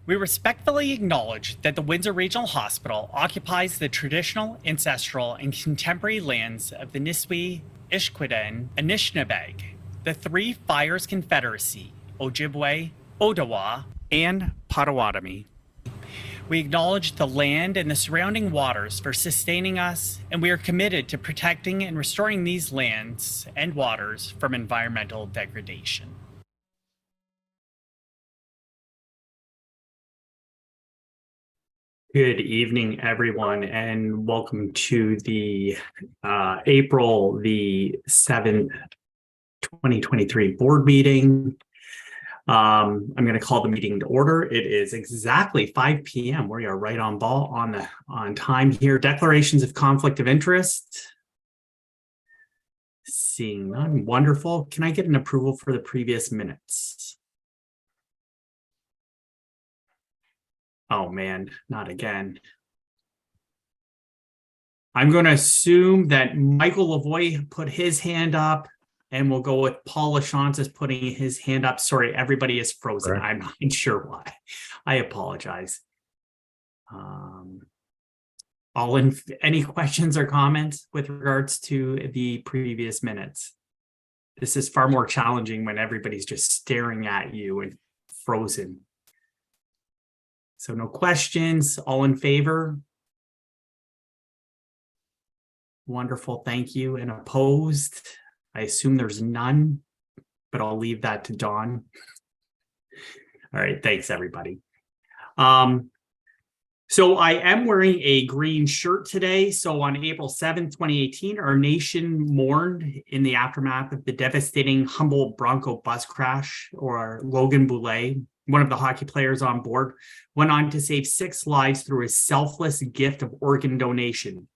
We respectfully acknowledge that the Windsor Regional Hospital occupies the traditional, ancestral, and contemporary lands of the Niswi, Ishkwiden, Anishinaabeg, the Three Fires Confederacy, Ojibwe, Odawa, and Potawatomi. We acknowledge the land and the surrounding waters for sustaining us, and we are committed to protecting and restoring these lands and waters from environmental degradation. Good evening, everyone, and welcome to the April the 7th, 2023 board meeting. I'm going to call the meeting to order. It is exactly 5 p.m. We are right on ball on time here. Declarations of conflict of interest. Seeing none. Wonderful. Can I get an approval for the previous minutes? Oh man, not again. I'm going to assume that Michael Lavoie put his hand up, and we'll go with Paul LaChance is putting his hand up. Sorry, everybody is frozen. Correct. I'm not sure why. I apologize. Any questions or comments with regards to the previous minutes? This is far more challenging when everybody's just staring at you and frozen. So no questions, all in favor? Wonderful, thank you. And opposed? I assume there's none, but I'll leave that to Dawn. All right, thanks everybody. So I am wearing a green shirt today. So on April 7th, 2018, our nation mourned in the aftermath of the devastating Humboldt Bronco bus crash, or Logan Boulay, one of the hockey players on board, went on to save 6 lives through his selfless gift of organ donation.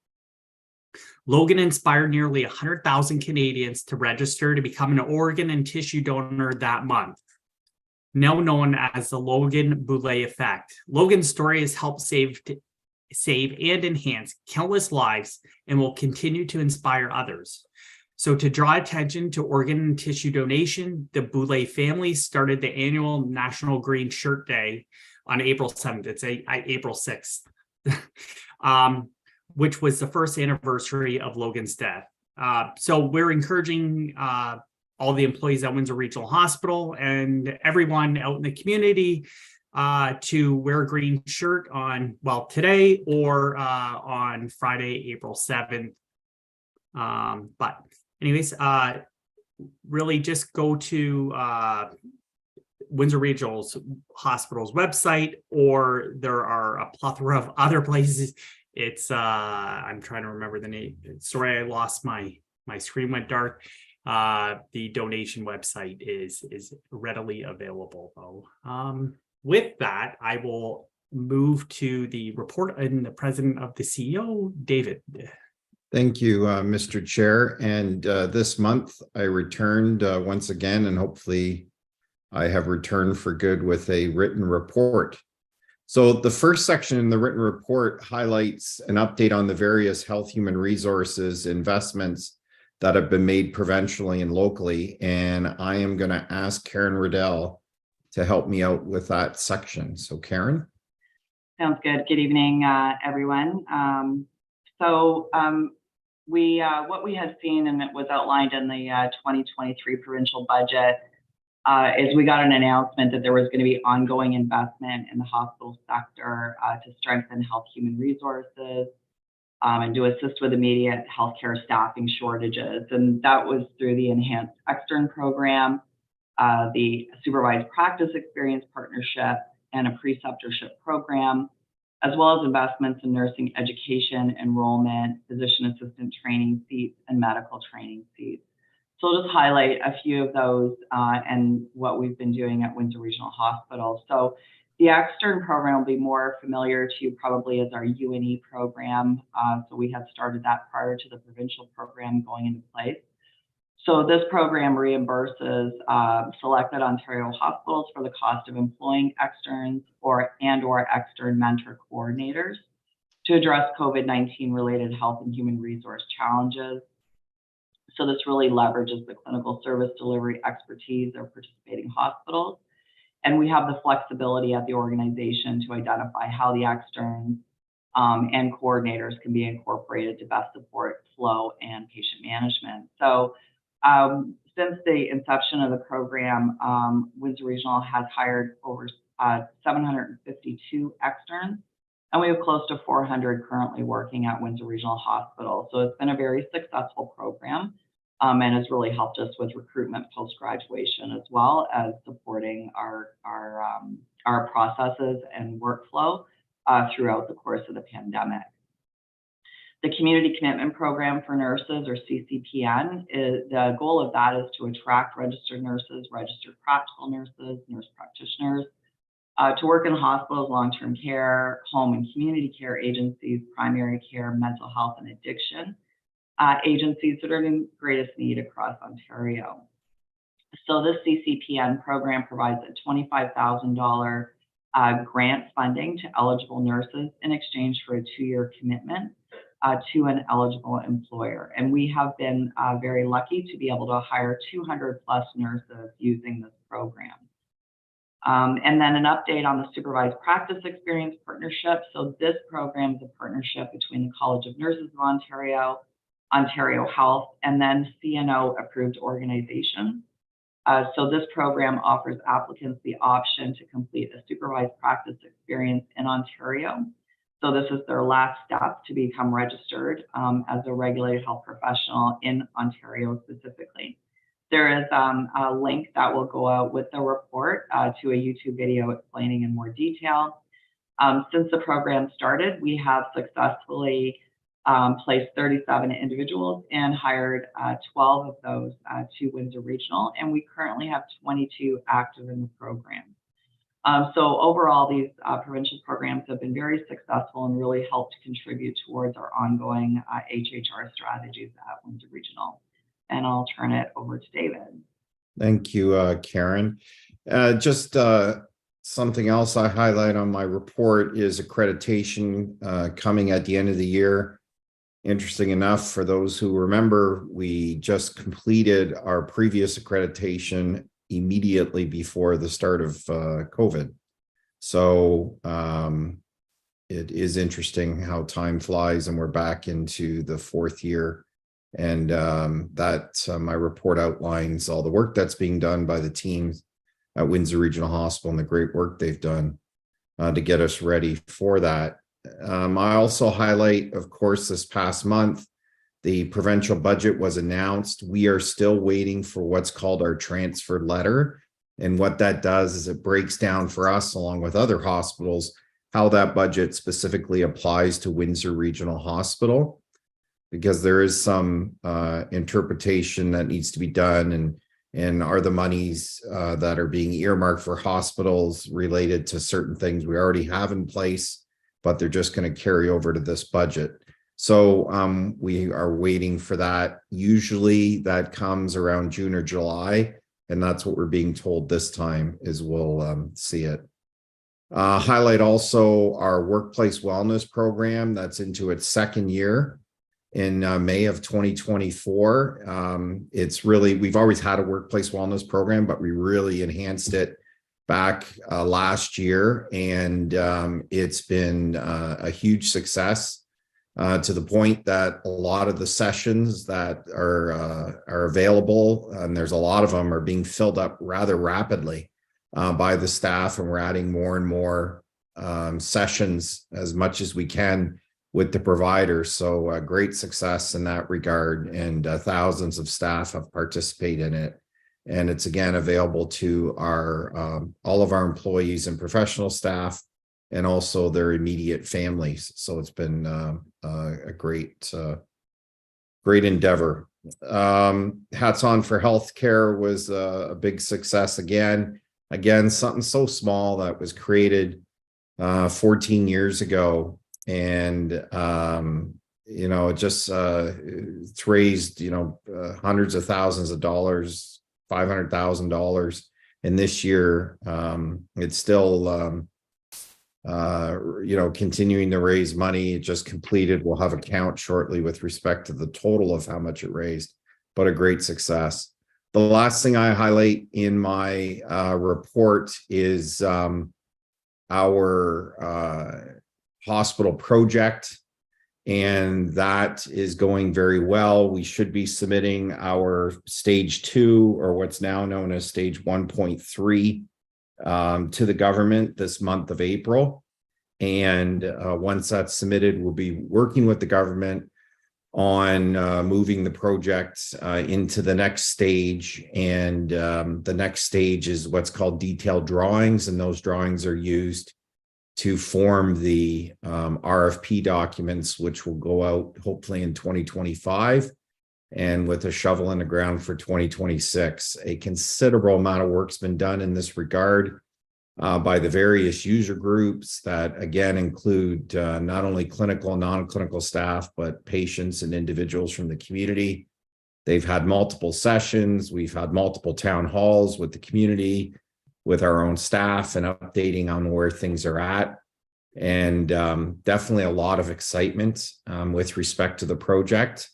Logan inspired nearly 100,000 Canadians to register to become an organ and tissue donor that month, now known as the Logan Boulay effect. Logan's story has helped save and enhance countless lives and will continue to inspire others. So to draw attention to organ and tissue donation, the Boulay family started the annual National Green Shirt Day on April 7th. It's April 6th, which was the first anniversary of Logan's death. So we're encouraging all the employees at Windsor Regional Hospital and everyone out in the community to wear a green shirt on, well, today or on Friday, April 7th. But anyways, really just go to Windsor Regional Hospital's website, or there are a plethora of other places. It's I'm trying to remember the name. Sorry, I lost my screen went dark. The donation website is readily available though. With that, I will move to the report and the president of the CEO, David. Thank you, Mr. Chair. And this month I returned once again, and hopefully I have returned for good with a written report. So the first section in the written report highlights an update on the various health human resources investments that have been made provincially and locally. And I am going to ask Karen Riddell to help me out with that section. So Karen. Sounds good. Good evening, everyone. What we had seen, and it was outlined in the 2023 provincial budget, is we got an announcement that there was going to be ongoing investment in the hospital sector to strengthen health human resources and to assist with immediate healthcare staffing shortages. And that was through the Enhanced Extern Program, the Supervised Practice Experience Partnership, and a preceptorship program, as well as investments in nursing education, enrollment, physician assistant training seats, and medical training seats. So I'll just highlight a few of those and what we've been doing at Windsor Regional Hospital. So the Extern program will be more familiar to you probably as our UNE program. So we had started that prior to the provincial program going into place. So this program reimburses selected Ontario hospitals for the cost of employing externs or extern mentor coordinators to address COVID-19 related health and human resource challenges. So this really leverages the clinical service delivery expertise of participating hospitals. And we have the flexibility at the organization to identify how the externs and coordinators can be incorporated to best support flow and patient management. So since the inception of the program, Windsor Regional has hired over 752 externs, and we have close to 400 currently working at Windsor Regional Hospital. So it's been a very successful program and has really helped us with recruitment post-graduation, as well as supporting our processes and workflow throughout the course of the pandemic. The Community Commitment Program for Nurses, or CCPN, the goal of that is to attract registered nurses, registered practical nurses, nurse practitioners, to work in hospitals, long-term care, home and community care agencies, primary care, mental health and addiction agencies that are in greatest need across Ontario. So this CCPN program provides a $25,000 grant funding to eligible nurses in exchange for a 2-year commitment to an eligible employer. And we have been very lucky to be able to hire 200 plus nurses using this program. And then an update on the Supervised Practice Experience Partnership. So this program is a partnership between the College of Nurses of Ontario, Ontario Health, and then CNO approved organizations. So this program offers applicants the option to complete a supervised practice experience in Ontario. So this is their last step to become registered as a regulated health professional in Ontario specifically. There is a link that will go out with the report to a YouTube video explaining in more detail. Since the program started, we have successfully placed 37 individuals and hired 12 of those to Windsor Regional, and we currently have 22 active in the program. So overall, these provincial programs have been very successful and really helped contribute towards our ongoing HHR strategies at Windsor Regional. And I'll turn it over to David. Thank you, Karen. Just something else I highlight on my report is accreditation coming at the end of the year. Interesting enough, for those who remember, we just completed our previous accreditation immediately before the start of COVID. So it is interesting how time flies, and we're back into the 4th year. And my report outlines all the work that's being done by the teams at Windsor Regional Hospital and the great work they've done to get us ready for that. I also highlight, of course, this past month, the provincial budget was announced. We are still waiting for what's called our transfer letter. And what that does is it breaks down for us, along with other hospitals, how that budget specifically applies to Windsor Regional Hospital, because there is some interpretation that needs to be done, and are the monies that are being earmarked for hospitals related to certain things we already have in place, but they're just going to carry over to this budget. So we are waiting for that. Usually that comes around June or July, and that's what we're being told this time is we'll see it. Highlight also our workplace wellness program that's into its 2nd year in May of 2024. It's really, we've always had a workplace wellness program, but we really enhanced it back last year, and it's been a huge success to the point that a lot of the sessions that are available, and there's a lot of them, are being filled up rather rapidly by the staff, and we're adding more and more sessions as much as we can with the providers. So great success in that regard, and thousands of staff have participated in it. And it's again available to our all of our employees and professional staff, and also their immediate families. So it's been a great endeavor. Hats on for healthcare was a big success again. Again, something so small that was created 14 years ago, and it just it's raised hundreds of thousands of dollars. $500,000, and this year it's still continuing to raise money. It just completed. We'll have a count shortly with respect to the total of how much it raised, but a great success. The last thing I highlight in my report is our hospital project, and that is going very well. We should be submitting our stage 2, or what's now known as stage 1.3, to the government this month of April. And once that's submitted, we'll be working with the government on moving the project into the next stage. And the next stage is what's called detailed drawings, and those drawings are used to form the RFP documents, which will go out hopefully in 2025, and with a shovel in the ground for 2026. A considerable amount of work's been done in this regard by the various user groups that, again, include not only clinical and non-clinical staff, but patients and individuals from the community. They've had multiple sessions. We've had multiple town halls with the community, with our own staff, and updating on where things are at. And definitely a lot of excitement with respect to the project.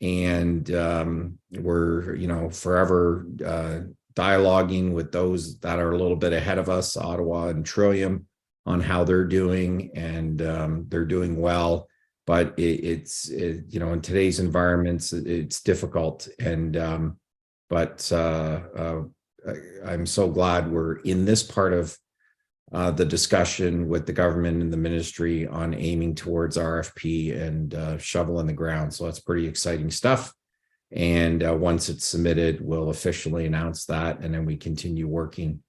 And we're, forever dialoguing with those that are a little bit ahead of us, Ottawa and Trillium, on how they're doing, and they're doing well. But it's in today's environments, it's difficult. And I'm so glad we're in this part of the discussion with the government and the ministry on aiming towards RFP and shovel in the ground. So that's pretty exciting stuff. And once it's submitted, we'll officially announce that, and then we continue working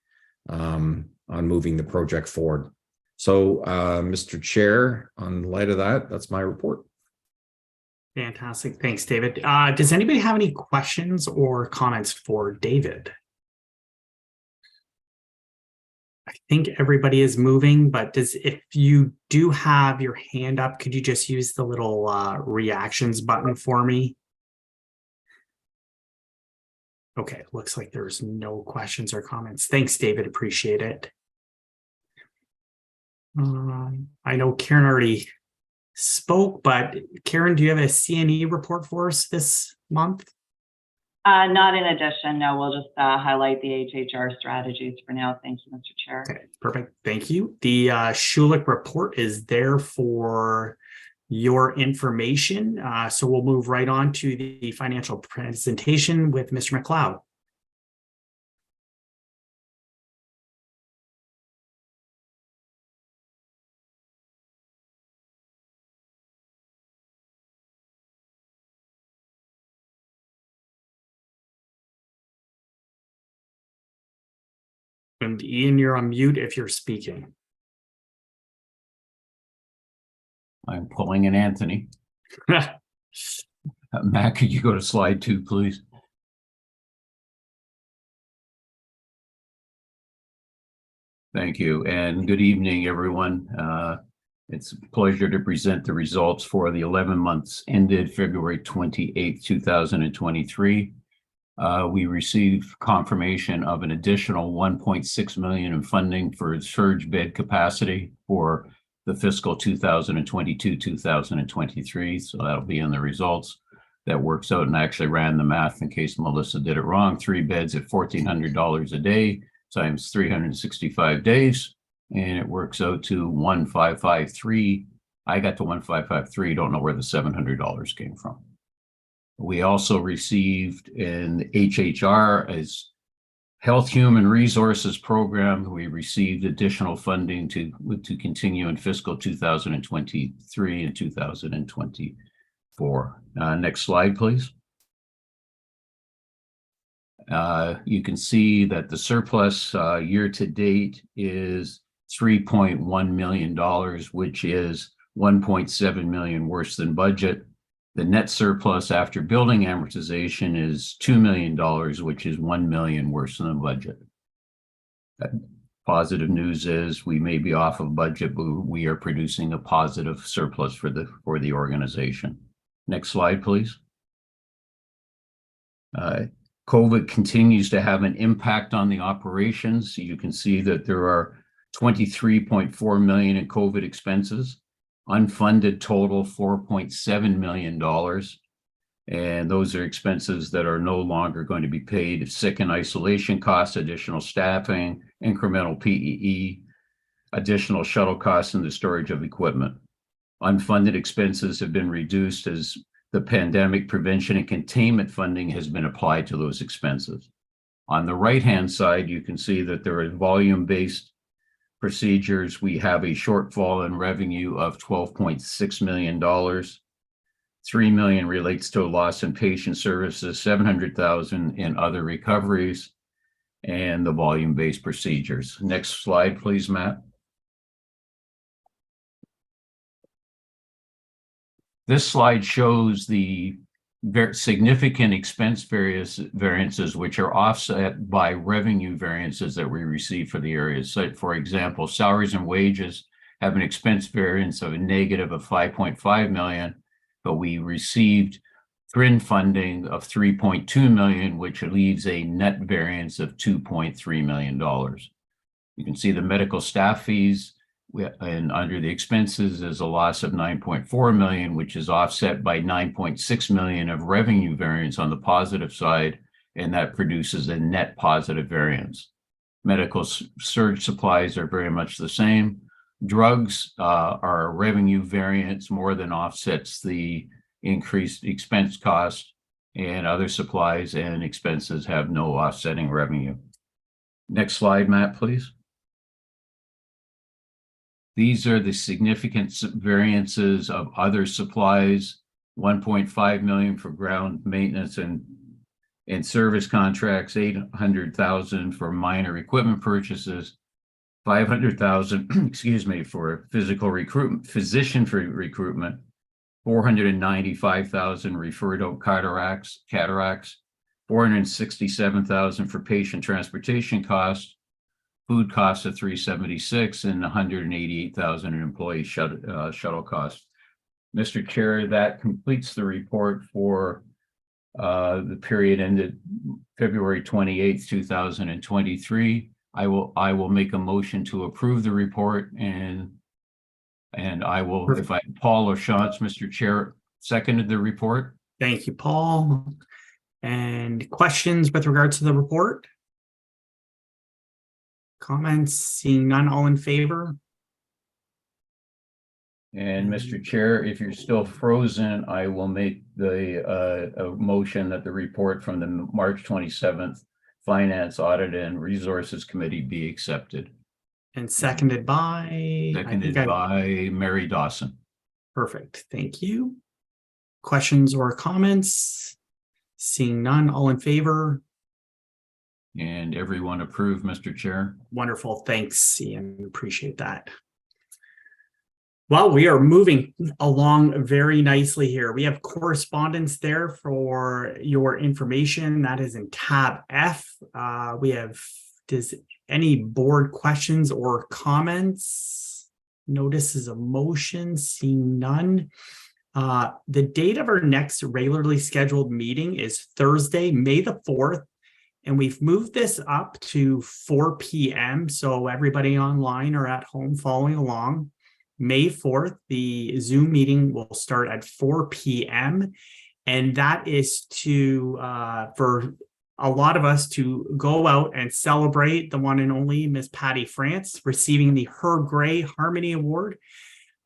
on moving the project forward. So, Mr. Chair, on light of that, that's my report. Fantastic. Thanks, David. Does anybody have any questions or comments for David? I think everybody is moving, but if you do have your hand up, could you just use the little reactions button for me? Okay, looks like there's no questions or comments. Thanks, David. Appreciate it. I know Karen already spoke, but Karen, do you have a CNE report for us this month? Not in addition, no. We'll just highlight the HHR strategies for now. Thank you, Mr. Chair. Okay, perfect. Thank you. The Schulich report is there for your information. So we'll move right on to the financial presentation with Mr. McLeod. And Ian, you're on mute if you're speaking. I'm pulling an Anthony. Matt, could you go to slide 2, please? Thank you, and good evening, everyone. It's a pleasure to present the results for the 11 months ended February 28th, 2023. We received confirmation of an additional $1.6 million in funding for surge bed capacity for the fiscal 2022-2023. So that'll be in the results. That works out, and I actually ran the math in case Melissa did it wrong. 3 beds at $1,400 a day times 365 days, and it works out to 1,553. I got to 1,553. Don't know where the $700 came from. We also received an HHR as Health Human Resources Program. We received additional funding to continue in fiscal 2023 and 2024. Next slide, please. You can see that the surplus year to date is $3.1 million, which is $1.7 million worse than budget. The net surplus after building amortization is $2 million, which is $1 million worse than the budget. Positive news is we may be off of budget, but we are producing a positive surplus for the organization. Next slide, please. COVID continues to have an impact on the operations. You can see that there are $23.4 million in COVID expenses. Unfunded total $4.7 million, And those are expenses that are no longer going to be paid: sick and isolation costs, additional staffing, incremental PEE, additional shuttle costs, and the storage of equipment. Unfunded expenses have been reduced as the pandemic prevention and containment funding has been applied to those expenses. On the right-hand side, you can see that there are volume-based procedures. We have a shortfall in revenue of $12.6 million. $3 million relates to a loss in patient services, $700,000 in other recoveries, and the volume-based procedures. Next slide, please, Matt. This slide shows the very significant expense variances, which are offset by revenue variances that we receive for the areas. So, for example, salaries and wages have an expense variance of a negative of $5.5 million, but we received THRIN funding of $3.2 million, which leaves a net variance of $2.3 million. You can see the medical staff fees, and under the expenses is a loss of $9.4 million, which is offset by $9.6 million of revenue variance on the positive side, and that produces a net positive variance. Medical surge supplies are very much the same. Drugs are a revenue variance more than offsets the increased expense cost, and other supplies and expenses have no offsetting revenue. Next slide, Matt, please. These are the significant variances of other supplies: $1.5 million for ground maintenance and service contracts, $800,000 for minor equipment purchases, $500,000, excuse me, for physician for recruitment, $495,000 referred out cataracts, $467,000 for patient transportation costs, food costs of $376,000, and $188,000 in employee shuttle costs. Mr. Chair, that completes the report for the period ended February 28th, 2023. I will make a motion to approve the report, and I will, Perfect. if Paul or Shantz, Mr. Chair, seconded the report. Thank you, Paul. And questions with regards to the report? Comments? Seeing none, all in favor? And Mr. Chair, if you're still frozen, I will make the a motion that the report from the March 27th Finance, Audit, and Resources Committee be accepted. And seconded by? Seconded by Mary Dawson. Perfect. Thank you. Questions or comments? Seeing none, all in favor? And everyone approved, Mr. Chair. Wonderful. Thanks, Ian. Appreciate that. Well, we are moving along very nicely here. We have correspondence there for your information. That is in tab F. We have, does any board questions or comments? Notices of motion, seeing none. The date of our next regularly scheduled meeting is Thursday, May the 4th. And we've moved this up to 4 p.m. So everybody online or at home following along. May 4th, the Zoom meeting will start at 4 p.m. And that is to, for a lot of us to go out and celebrate the one and only Miss Patty France receiving the Herb Gray Harmony Award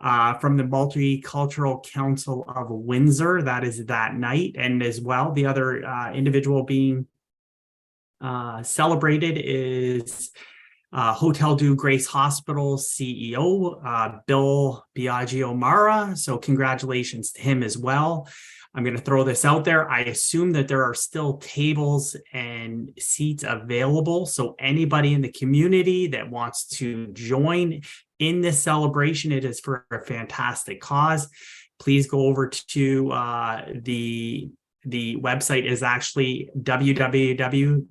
from the Multicultural Council of Windsor. That is that night. And as well, the other individual being celebrated is Hotel du Grace Hospital CEO, Bill Biagio-Mara. So congratulations to him as well. I'm going to throw this out there. I assume that there are still tables and seats available. So anybody in the community that wants to join in this celebration, it is for a fantastic cause. Please go over to the website is actually www.themcc.com,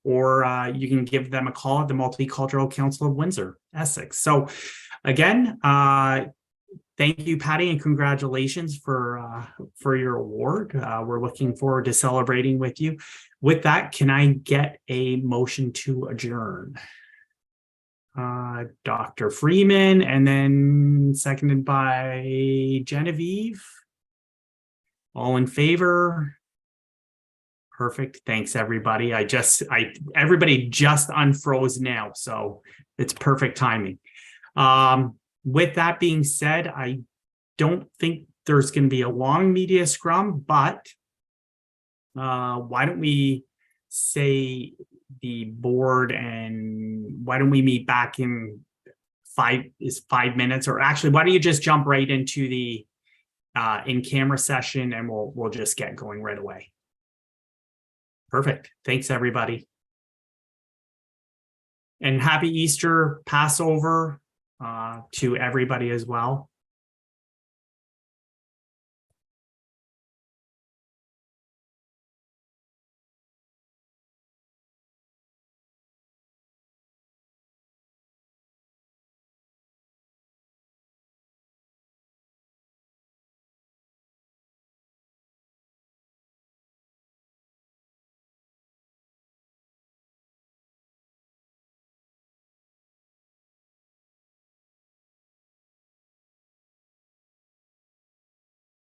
or you can give them a call at the Multicultural Council of Windsor, Essex. So again, thank you, Patty, and congratulations for your award. We're looking forward to celebrating with you. With that, can I get a motion to adjourn? Dr. Freeman, and then seconded by Genevieve. All in favor? Perfect. Thanks, everybody. Everybody just unfroze now, so it's perfect timing. With that being said, I don't think there's going to be a long media scrum, but why don't we say the board, and why don't we meet back in 5 minutes, or actually, why don't you just jump right into the in-camera session, and we'll just get going right away. Perfect. Thanks, everybody. And happy Easter, Passover to everybody as well.